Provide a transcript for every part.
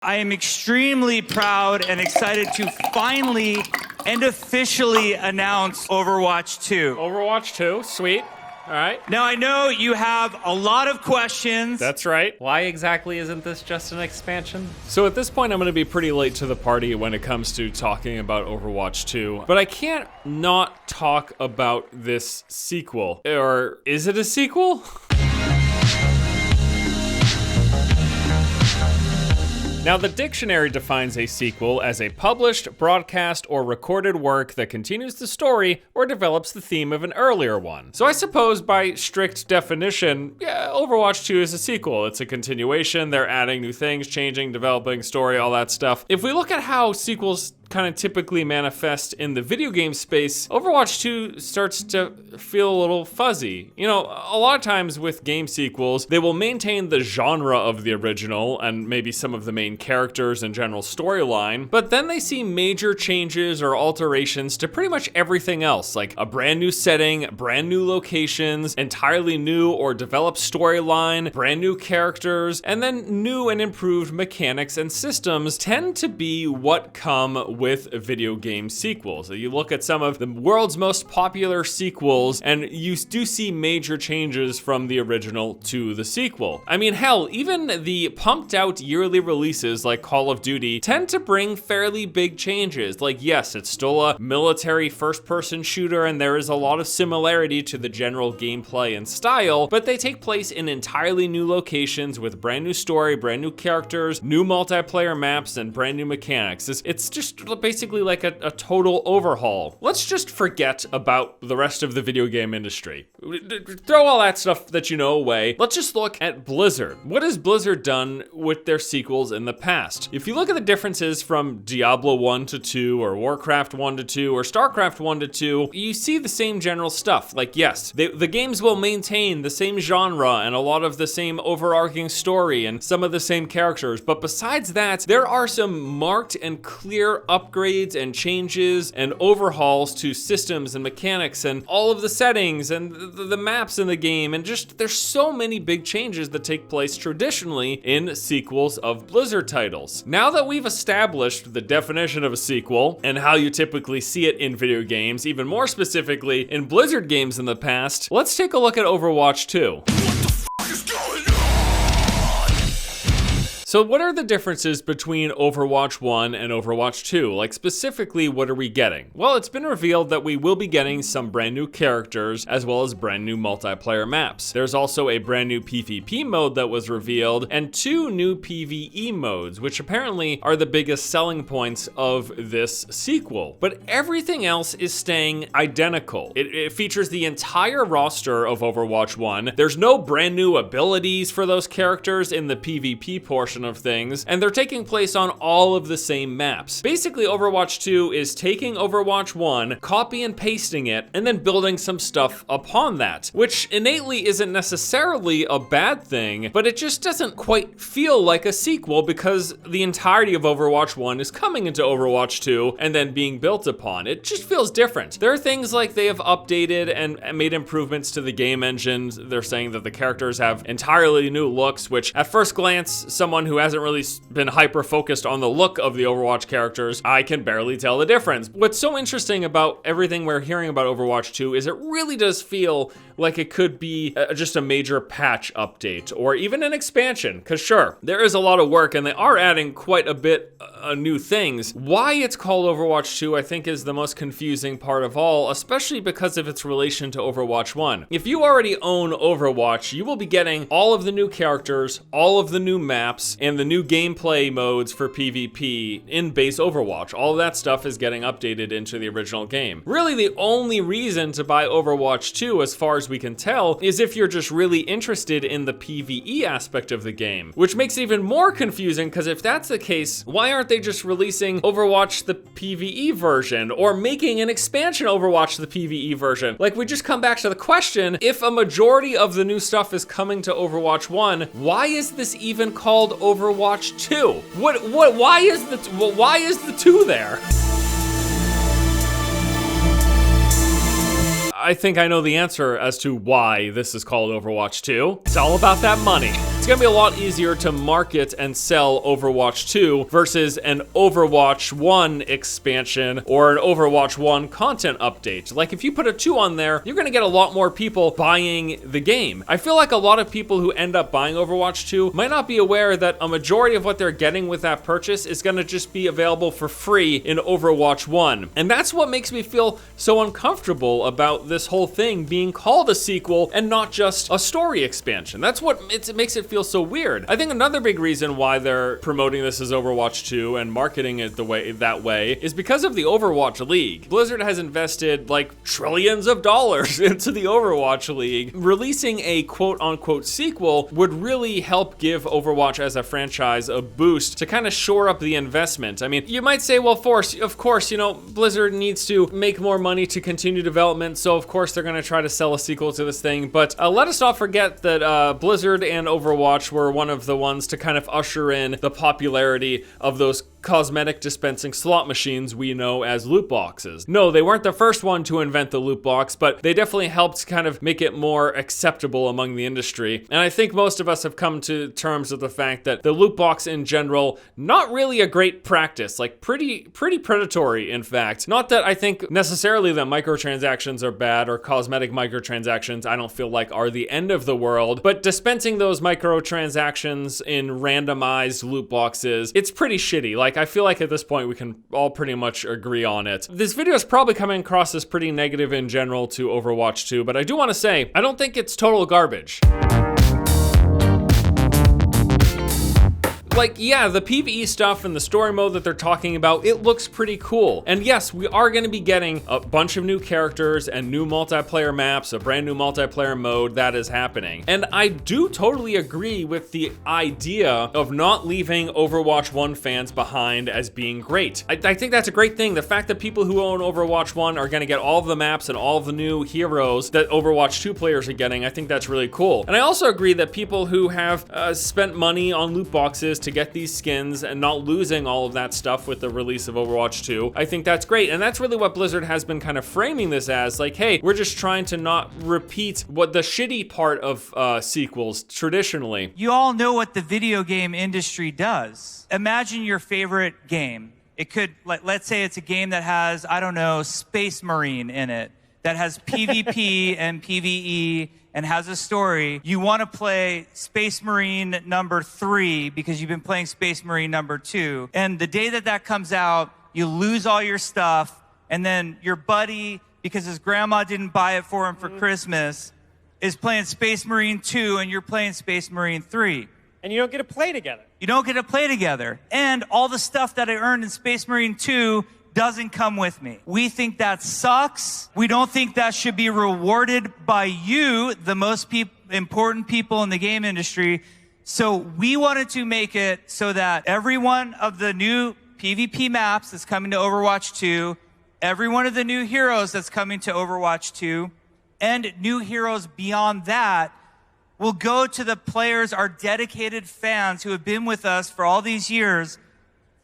I am extremely proud and excited to finally and officially announce Overwatch 2. Overwatch 2, sweet. All right. Now, I know you have a lot of questions. That's right. Why exactly isn't this just an expansion? So at this point, I'm going to be pretty late to the party when it comes to talking about Overwatch 2, but I can't not talk about this sequel. Or is it a sequel? Now, the dictionary defines a sequel as a published, broadcast, or recorded work that continues the story or develops the theme of an earlier one. So I suppose by strict definition, yeah, Overwatch 2 is a sequel. It's a continuation, they're adding new things, changing, developing, story, all that stuff. If we look at how sequels kind of typically manifest in the video game space, Overwatch 2 starts to feel a little fuzzy. You know, a lot of times with game sequels, they will maintain the genre of the original and maybe some of the main characters and general storyline, but then they see major changes or alterations to pretty much everything else, like a brand new setting, brand new locations, entirely new or developed storyline, brand new characters, and then new and improved mechanics and systems tend to be what come with video game sequels. So you look at some of the world's most popular sequels and you do see major changes from the original to the sequel. I mean, hell, even the pumped out yearly releases like Call of Duty tend to bring fairly big changes. Like, yes, it's still a military first-person shooter and there is a lot of similarity to the general gameplay and style, but they take place in entirely new locations with brand new story, brand new characters, new multiplayer maps, and brand new mechanics. It's just basically like a total overhaul. Let's just forget about the rest of the video game industry. Throw all that stuff that you know away. Let's just look at Blizzard. What has Blizzard done with their sequels in the past? If you look at the differences from Diablo 1 to 2 or Warcraft 1 to 2 or StarCraft 1 to 2, you see the same general stuff. Like, yes, the games will maintain the same genre and a lot of the same overarching story and some of the same characters, but besides that, there are some marked and clear upgrades and changes and overhauls to systems and mechanics and all of the settings and the maps in the game, and just there's so many big changes that take place traditionally in sequels of Blizzard titles. Now that we've established the definition of a sequel and how you typically see it in video games, even more specifically in Blizzard games in the past, let's take a look at Overwatch 2. So what are the differences between Overwatch 1 and Overwatch 2? Like, specifically, what are we getting? Well, it's been revealed that we will be getting some brand new characters as well as brand new multiplayer maps. There's also a brand new PvP mode that was revealed and 2 new PvE modes, which apparently are the biggest selling points of this sequel. But everything else is staying identical. It features the entire roster of Overwatch 1. There's no brand new abilities for those characters in the PvP portion of things, and they're taking place on all of the same maps. Basically, Overwatch 2 is taking Overwatch 1, copy and pasting it, and then building some stuff upon that, which innately isn't necessarily a bad thing, but it just doesn't quite feel like a sequel because the entirety of Overwatch 1 is coming into Overwatch 2 and then being built upon. It just feels different. There are things like they have updated and made improvements to the game engines. They're saying that the characters have entirely new looks, which at first glance, someone who hasn't really been hyper-focused on the look of the Overwatch characters, I can barely tell the difference. What's so interesting about everything we're hearing about Overwatch 2 is it really does feel like it could be just a major patch update or even an expansion, because sure, there is a lot of work and they are adding quite a bit new things. Why it's called Overwatch 2, I think, is the most confusing part of all, especially because of its relation to Overwatch 1. If you already own Overwatch, you will be getting all of the new characters, all of the new maps, and the new gameplay modes for PvP in base Overwatch. All of that stuff is getting updated into the original game. Really, the only reason to buy Overwatch 2, as far as we can tell, is if you're just really interested in the PvE aspect of the game, which makes it even more confusing, because if that's the case, why aren't they just releasing Overwatch the PvE version, or making an expansion Overwatch the PvE version? Like, we just come back to the question, if a majority of the new stuff is coming to Overwatch 1, why is this even called Overwatch 2? Why is the 2 there? I think I know the answer as to why this is called Overwatch 2. It's all about that money. It's gonna be a lot easier to market and sell Overwatch 2 versus an Overwatch 1 expansion or an Overwatch 1 content update. Like if you put a 2 on there, you're gonna get a lot more people buying the game. I feel like a lot of people who end up buying Overwatch 2 might not be aware that a majority of what they're getting with that purchase is gonna just be available for free in Overwatch 1. And that's what makes me feel so uncomfortable about this whole thing being called a sequel and not just a story expansion. That's what it makes it feel so weird. I think another big reason why they're promoting this as Overwatch 2 and marketing it that way is because of the Overwatch League. Blizzard has invested like trillions of dollars into the Overwatch League. Releasing a quote-unquote sequel would really help give Overwatch as a franchise a boost to kind of shore up the investment. I mean, you might say, well, of course, you know, Blizzard needs to make more money to continue development, so of course they're gonna try to sell a sequel to this thing, but let us not forget that Blizzard and Overwatch were one of the ones to kind of usher in the popularity of those cosmetic dispensing slot machines we know as loot boxes. No, they weren't the first one to invent the loot box, but they definitely helped kind of make it more acceptable among the industry. And I think most of us have come to terms with the fact that the loot box in general, not really a great practice, like pretty predatory in fact. Not that I think necessarily that microtransactions are bad or cosmetic microtransactions I don't feel like are the end of the world, but dispensing those microtransactions in randomized loot boxes, it's pretty shitty. Like, I feel like at this point we can all pretty much agree on it. This video is probably coming across as pretty negative in general to Overwatch 2, but I do want to say, I don't think it's total garbage. Like, yeah, the PvE stuff and the story mode that they're talking about, it looks pretty cool. And yes, we are going to be getting a bunch of new characters and new multiplayer maps, a brand new multiplayer mode that is happening. And I do totally agree with the idea of not leaving Overwatch 1 fans behind as being great. I think that's a great thing. The fact that people who own Overwatch 1 are going to get all of the maps and all of the new heroes that Overwatch 2 players are getting, I think that's really cool. And I also agree that people who have spent money on loot boxes to get these skins and not losing all of that stuff with the release of Overwatch 2, I think that's great. And that's really what Blizzard has been kind of framing this as, like, hey, we're just trying to not repeat what the shitty part of sequels traditionally. You all know what the video game industry does. Imagine your favorite game. It could, let's say it's a game that has, I don't know, Space Marine in it, that has PvP and PvE and has a story. You want to play Space Marine number 3 because you've been playing Space Marine number 2. And the day that comes out, you lose all your stuff, and then your buddy, because his grandma didn't buy it for him for Christmas, is playing Space Marine 2 and you're playing Space Marine 3. And you don't get to play together. You don't get to play together. And all the stuff that I earned in Space Marine 2 doesn't come with me. We think that sucks. We don't think that should be rewarded by you, the most important people in the game industry. So we wanted to make it so that every one of the new PvP maps that's coming to Overwatch 2, every one of the new heroes that's coming to Overwatch 2, and new heroes beyond that will go to the players, our dedicated fans who have been with us for all these years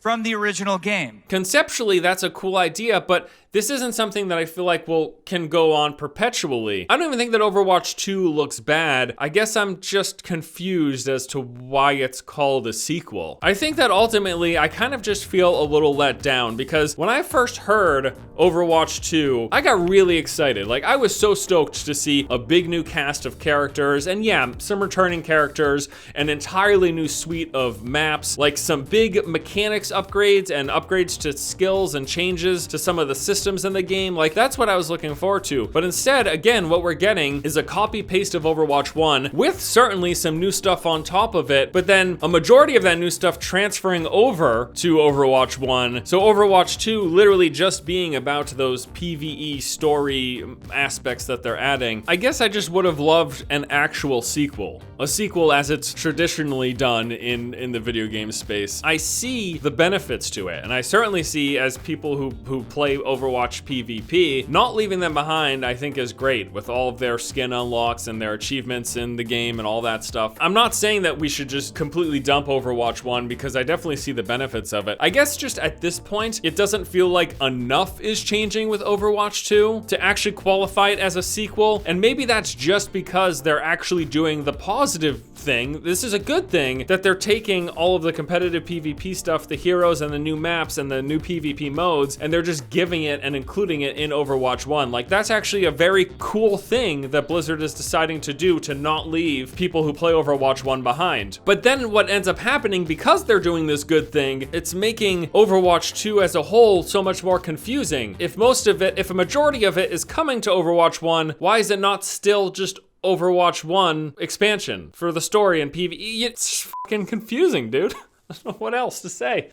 from the original game. Conceptually, that's a cool idea, but this isn't something that I feel like can go on perpetually. I don't even think that Overwatch 2 looks bad. I guess I'm just confused as to why it's called a sequel. I think that ultimately I kind of just feel a little let down because when I first heard Overwatch 2, I got really excited. Like, I was so stoked to see a big new cast of characters and yeah, some returning characters, an entirely new suite of maps, like some big mechanics upgrades and upgrades to skills and changes to some of the systems in the game. Like, that's what I was looking forward to. But instead, again, what we're getting is a copy paste of Overwatch 1 with certainly some new stuff on top of it, but then a majority of that new stuff transferring over to Overwatch 1. So Overwatch 2 literally just being about those PvE story aspects that they're adding. I guess I just would have loved an actual sequel. A sequel as it's traditionally done in the video game space. I see the benefits to it, and I certainly see, as people who play Overwatch Overwatch PvP. Not leaving them behind, I think, is great with all of their skin unlocks and their achievements in the game and all that stuff. I'm not saying that we should just completely dump Overwatch 1 because I definitely see the benefits of it. I guess just at this point, it doesn't feel like enough is changing with Overwatch 2 to actually qualify it as a sequel, and maybe that's just because they're actually doing the positive thing. This is a good thing that they're taking all of the competitive PvP stuff, the heroes and the new maps and the new PvP modes, and they're just giving it and including it in Overwatch 1. Like, that's actually a very cool thing that Blizzard is deciding to do, to not leave people who play Overwatch 1 behind. But then what ends up happening, because they're doing this good thing, it's making Overwatch 2 as a whole so much more confusing. If a majority of it is coming to Overwatch 1, why is it not still just Overwatch 1 expansion for the story and PvE? It's fucking confusing, dude. I don't know what else to say.